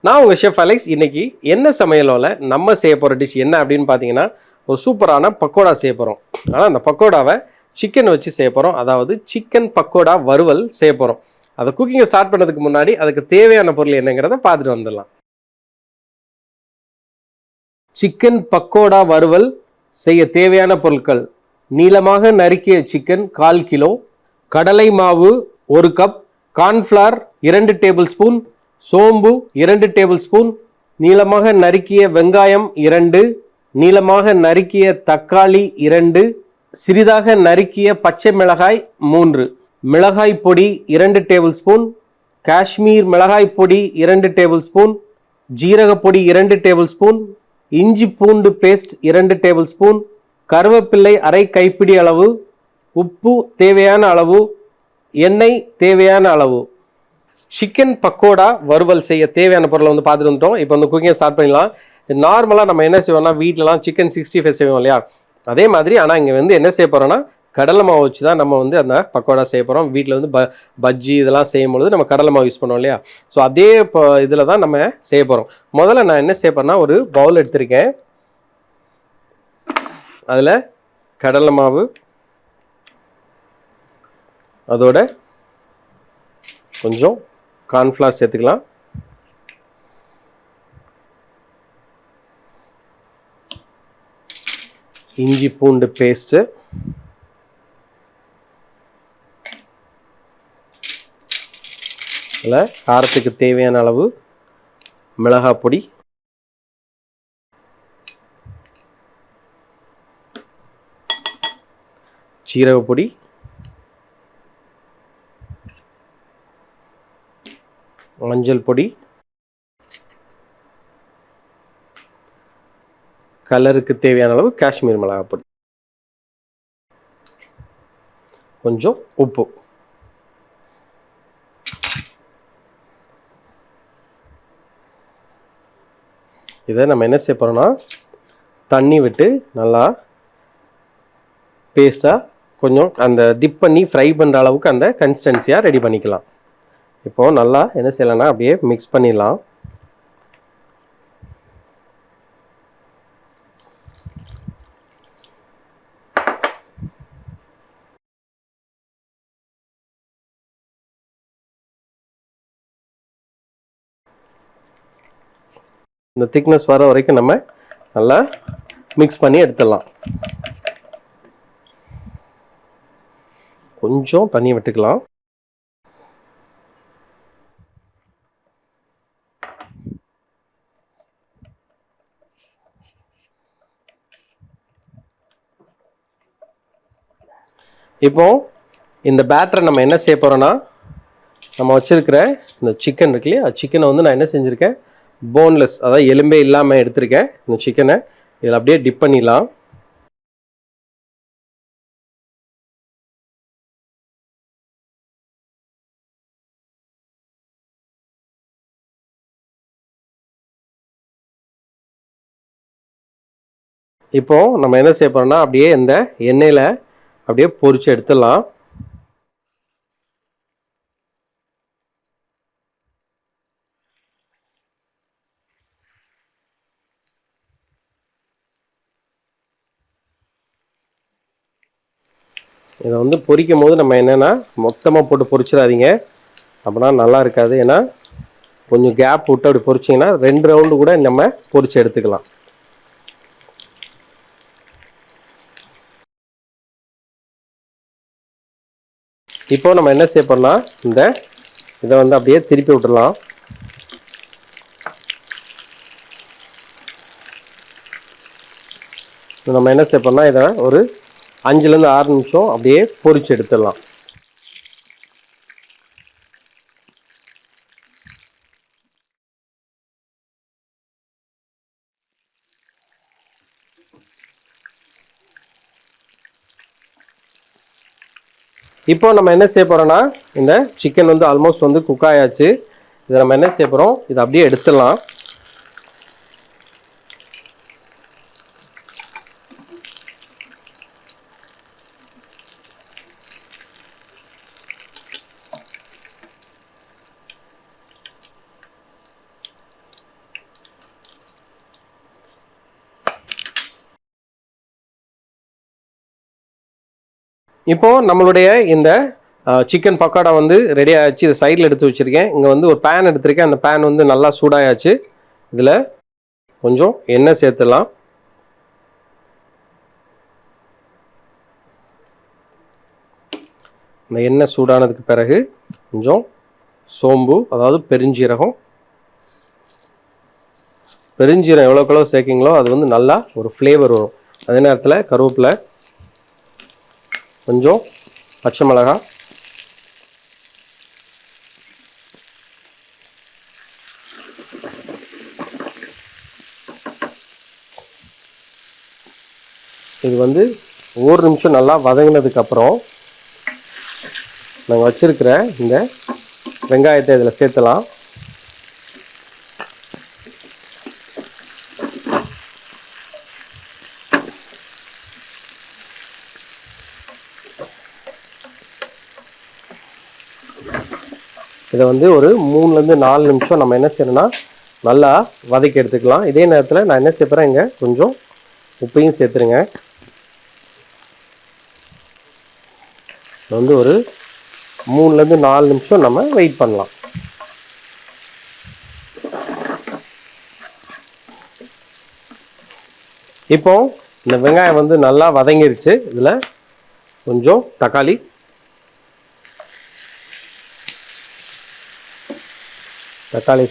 நான் உங்கள் chef Alex. இன்னைக்கு என்ன சமையலோல நம்ம செய்ய போகிற டிஷ் என்ன அப்படின்னு பார்த்தீங்கன்னா, ஒரு சூப்பரான பக்கோடா செய்ய போகிறோம். ஆனால் அந்த பக்கோடாவை சிக்கன் வச்சு செய்ய போகிறோம். அதாவது சிக்கன் பக்கோடா வறுவல் செய்ய போகிறோம். அதை குக்கிங்கை ஸ்டார்ட் பண்ணதுக்கு முன்னாடி அதுக்கு தேவையான பொருள் என்னங்கிறத பார்த்துட்டு வந்துடலாம். சிக்கன் பக்கோடா வறுவல் செய்ய தேவையான பொருட்கள்: நீளமாக நறுக்கிய சிக்கன் 1/4 கிலோ, கடலை மாவு 1 கப், கார்ன்ஃப்ளவர் 2 டேபிள் ஸ்பூன், சோம்பு 2 டேபிள் ஸ்பூன், நீளமாக நறுக்கிய வெங்காயம் 2, நீளமாக நறுக்கிய தக்காளி 2, சிறிதாக நறுக்கிய பச்சை மிளகாய் 3, மிளகாய் பொடி 2 டேபிள் ஸ்பூன், காஷ்மீர் மிளகாய் பொடி 2 டேபிள் ஸ்பூன், ஜீரக பொடி 2 டேபிள் ஸ்பூன், இஞ்சி பூண்டு பேஸ்ட் 2 டேபிள் ஸ்பூன், கருவேப்பிள்ளை அரை கைப்பிடி அளவு, உப்பு தேவையான அளவு, எண்ணெய் தேவையான அளவு. சிக்கன் பக்கோடா வறுவல் செய்ய தேவையான பொருளை வந்து பார்த்துட்டு வந்துட்டோம். இப்போ வந்து குக்கிங்கை ஸ்டார்ட் பண்ணிடலாம். நார்மலாக நம்ம என்ன செய்வோம்னா, வீட்டிலலாம் சிக்கன் 65 செய்வோம் இல்லையா, அதே மாதிரி. ஆனால் இங்கே வந்து என்ன செய்ய போகிறோன்னா, கடலை மாவு வச்சு தான் நம்ம வந்து அந்த பக்கோடா செய்ய போகிறோம். வீட்டில் வந்து பஜ்ஜி இதெல்லாம் செய்யும்பொழுது நம்ம கடலை மாவு யூஸ் பண்ணுவோம் இல்லையா, ஸோ அதே இப்போ இதில் தான் நம்ம செய்ய போகிறோம். முதல்ல நான் என்ன செய்ய போகிறேன்னா, ஒரு பவுல் எடுத்திருக்கேன். அதில் கடலை மாவு, அதோட கொஞ்சம் கார்ன்ஃப்ளவர் சேர்த்துக்கலாம். இஞ்சி பூண்டு பேஸ்ட்டு, இதில் காரத்துக்கு தேவையான அளவு மிளகாய் பொடி, சீரக பொடி, மஞ்சள் பொடி, கலருக்கு தேவையான அளவு காஷ்மீர் மிளகாய் பொடி, கொஞ்சம் உப்பு. இதை நம்ம என்ன செய்ய போகிறோம்னா, தண்ணி விட்டு நல்லா பேஸ்ட்டாக கொஞ்சம் அந்த டிப் பண்ணி ஃப்ரை பண்ணுற அளவுக்கு அந்த கன்சிஸ்டன்சியாக ரெடி பண்ணிக்கலாம். இப்போது நல்லா என்ன செய்யலாம்னா, அப்படியே மிக்ஸ் பண்ணிடலாம். இந்த திக்னஸ் வர வரைக்கும் நம்ம நல்லா மிக்ஸ் பண்ணி எடுத்துடலாம். கொஞ்சம் தண்ணி விட்டுக்கலாம். இப்போ இந்த பேட்டரை நம்ம என்ன செய்ய போகிறோன்னா, நம்ம வச்சுருக்கிற இந்த சிக்கன் இருக்கு இல்லையா, சிக்கனை வந்து நான் என்ன செஞ்சுருக்கேன், போன்லெஸ், அதாவது எலும்பே இல்லாமல் எடுத்திருக்கேன். இந்த சிக்கனை இதில் அப்படியே டிப் பண்ணிடலாம். இப்போது நம்ம என்ன செய்ய போகிறோம்னா, அப்படியே இந்த எண்ணெயில் அப்படியே பொரிச்சு எடுத்துடலாம். இதை வந்து பொரிக்கும் போது நம்ம என்னென்னா, மொத்தமாக போட்டு பொரிச்சிடாதீங்க, அப்படின்னா நல்லா இருக்காது. ஏன்னா கொஞ்சம் கேப் விட்டு அப்படி பொரிச்சிங்கன்னா 2 ரவுண்டு கூட நம்ம பொரிச்சு எடுத்துக்கலாம். இப்போ நம்ம என்ன செய்ய போறோம்னா, இதை வந்து அப்படியே திருப்பி விட்டுடலாம். நம்ம என்ன செய்ய போறோம்னா, இதை ஒரு 5லேருந்து 6 நிமிஷம் அப்படியே பொரிச்சு எடுத்துடலாம். இப்போ நம்ம என்ன செய்ய போறோம்னா, இந்த சிக்கன் வந்து ஆல்மோஸ்ட் வந்து குக் ஆயாச்சு. இதை நம்ம என்ன செய்ய போறோம், இதை அப்படியே எடுத்துடலாம். இப்போ நம்மளுடைய இந்த சிக்கன் பக்கோடா வந்து ரெடி ஆகிடுச்சு. இதை சைடில் எடுத்து வச்சுருக்கேன். இங்கே வந்து ஒரு பேன் எடுத்திருக்கேன். அந்த பேன் வந்து நல்லா சூடாயாச்சு. இதில் கொஞ்சம் எண்ணெய் சேர்த்துடலாம். இந்த எண்ணெய் சூடானதுக்கு பிறகு கொஞ்சம் சோம்பு, அதாவது பெருஞ்சீரகம். பெருஞ்சீரகம் எவ்வளோக்களோ சேர்க்கிங்களோ அது வந்து நல்லா ஒரு ஃப்ளேவர் வரும். அதே நேரத்தில் கருவேப்பிலை, கொஞ்சம் பச்சை மிளகாய், இது வந்து ஒரு நிமிஷம் நல்லா வதங்கினதுக்கப்புறம் நாங்கள் வச்சுருக்கிற இந்த வெங்காயத்தை இதில் சேர்த்தலாம். இதை வந்து ஒரு 3லேருந்து 4 நிமிஷம் நம்ம என்ன செய்யணும்னா நல்லா வதக்கி எடுத்துக்கலாம். இதே நேரத்தில் நான் என்ன சேர்ப்பேன், இங்கே கொஞ்சம் உப்பையும் சேர்த்துருங்க. வந்து ஒரு 3லேருந்து 4 நிமிஷம் நம்ம வெயிட் பண்ணலாம். இப்போ இந்த வெங்காயம் வந்து நல்லா வதங்கிருச்சு. இதில் கொஞ்சம் தக்காளி,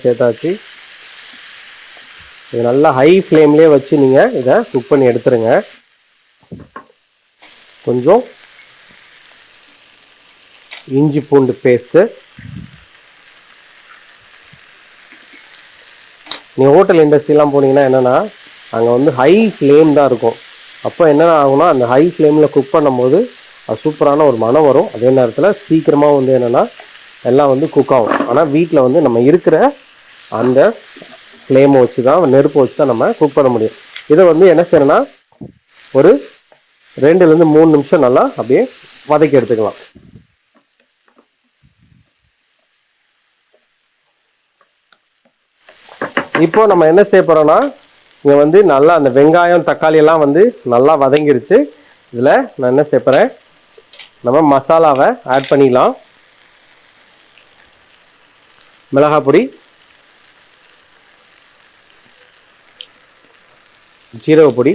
சேர்த்தாச்சு. இது நல்லா ஹை ஃப்ளேம்லேயே வச்சு நீங்கள் இதை குக் பண்ணி எடுத்துருங்க. கொஞ்சம் இஞ்சி பூண்டு பேஸ்ட்டு. நீங்கள் ஹோட்டல் இண்டஸ்ட்ரிலாம் போனீங்கன்னா என்னென்னா அங்கே வந்து ஹை ஃப்ளேம் தான் இருக்கும். அப்போ என்ன ஆகும்னா அந்த ஹை ஃப்ளேமில் குக் பண்ணும்போது அது சூப்பரான ஒரு மனம் வரும். அதே நேரத்தில் சீக்கிரமாக வந்து என்னென்னா எல்லாம் வந்து குக் ஆகும். ஆனால் வீட்டில் வந்து நம்ம இருக்கிற அந்த ஃப்ளேமை வச்சு தான், நெருப்பை வச்சு தான் நம்ம குக் பண்ண முடியும். இதை வந்து என்ன செய்யணும்னா ஒரு 2லேருந்து 3 நிமிஷம் நல்லா அப்படியே வதக்கி எடுத்துக்கலாம். இப்போ நம்ம என்ன செய்ய போகிறோம்னா இங்கே வந்து நல்லா அந்த வெங்காயம், தக்காளி எல்லாம் வந்து நல்லா வதங்கிருச்சு. இதில் நான் என்ன சேர்ப்பறேன், நம்ம மசாலாவை ஆட் பண்ணிடலாம். மிளகாய் பொடி, ஜீரக பொடி,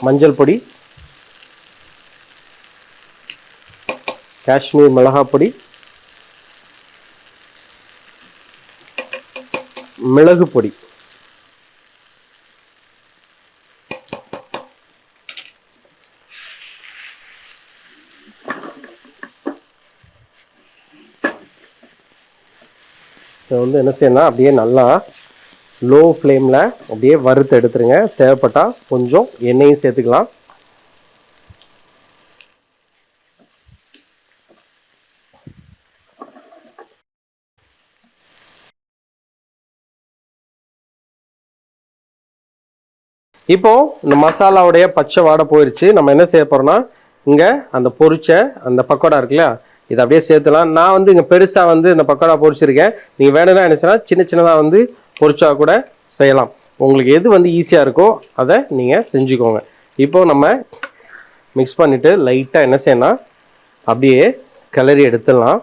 மஞ்சள் பொடி, காஷ்மீர் மிளகாய் பொடி, மிளகு பொடி. இதை வந்து என்ன செய்யணும்னா அப்படியே நல்லா லோ ஃப்ளேமில் அப்படியே வறுத்து எடுத்துருங்க. தேவைப்பட்டால் கொஞ்சம் எண்ணெயும் சேர்த்துக்கலாம். இப்போ இந்த மசாலாவுடைய பச்சை வாடை போயிடுச்சு. நம்ம என்ன செய்ய போறோம்னா இங்கே அந்த பொரிச்ச அந்த பக்கோடா இருக்குல்ல, இதை அப்படியே சேர்த்துலாம். நான் வந்து இங்கே பெருசாக வந்து இந்த பக்கோடா பொரிச்சிருக்கேன். நீங்கள் வேணும்னா நினச்சினா சின்ன சின்னதாக வந்து பொரிச்சா கூட செய்யலாம். உங்களுக்கு எது வந்து ஈஸியாக இருக்கோ அதை நீங்கள் செஞ்சுக்கோங்க. இப்போ நம்ம மிக்ஸ் பண்ணிவிட்டு லைட்டாக என்ன செய்யணும், அப்படியே கிளறி எடுத்துடலாம்.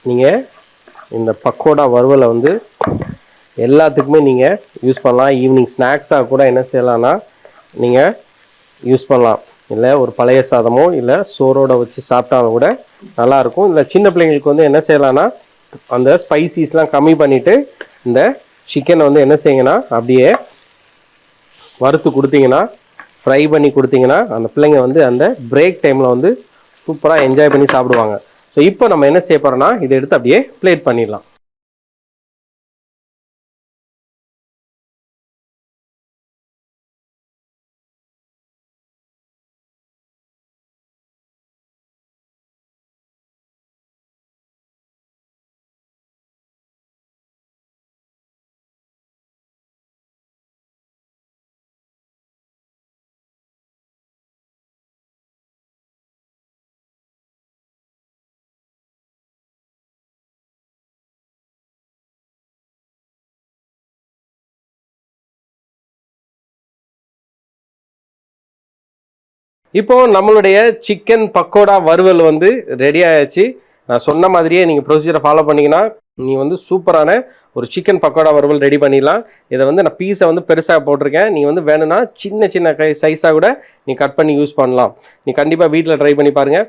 நீங்கள் இந்த பக்கோடா வறுவலை வந்து எல்லாத்துக்குமே நீங்கள் யூஸ் பண்ணலாம். ஈவினிங் ஸ்நாக்ஸாக கூட என்ன செய்யலாம்னா நீங்கள் யூஸ் பண்ணலாம். இல்லை ஒரு பழைய சாதமோ இல்லை சோறோடு வச்சு சாப்பிட்டாலும் கூட நல்லாயிருக்கும். இல்லை சின்ன பிள்ளைங்களுக்கு வந்து என்ன செய்யலாம்னா அந்த ஸ்பைசிஸ்லாம் கம்மி பண்ணிவிட்டு இந்த சிக்கனை வந்து என்ன செய்யுங்கன்னா அப்படியே வறுத்து கொடுத்தீங்கன்னா, ஃப்ரை பண்ணி கொடுத்தீங்கன்னா அந்த பிள்ளைங்க வந்து அந்த பிரேக் டைமில் வந்து சூப்பராக என்ஜாய் பண்ணி சாப்பிடுவாங்க. ஸோ இப்போ நம்ம என்ன செய்ய போகிறோம்னா இதை எடுத்து அப்படியே பிளேட் பண்ணிடலாம். இப்போ நம்மளுடைய சிக்கன் பக்கோடா வறுவல் வந்து ரெடி ஆயாச்சு. நான் சொன்ன மாதிரியே நீங்கள் ப்ரொசீஜரை ஃபாலோ பண்ணிங்கன்னா நீ வந்து சூப்பரான ஒரு சிக்கன் பக்கோடா வறுவல் ரெடி பண்ணிடலாம். இதை வந்து நான் பீஸை வந்து பெருசாக போட்டிருக்கேன். நீ வந்து வேணும்னா சின்ன சின்ன சைஸாக கூட நீ கட் பண்ணி யூஸ் பண்ணலாம். நீ கண்டிப்பாக வீட்டில் ட்ரை பண்ணி பாருங்கள்.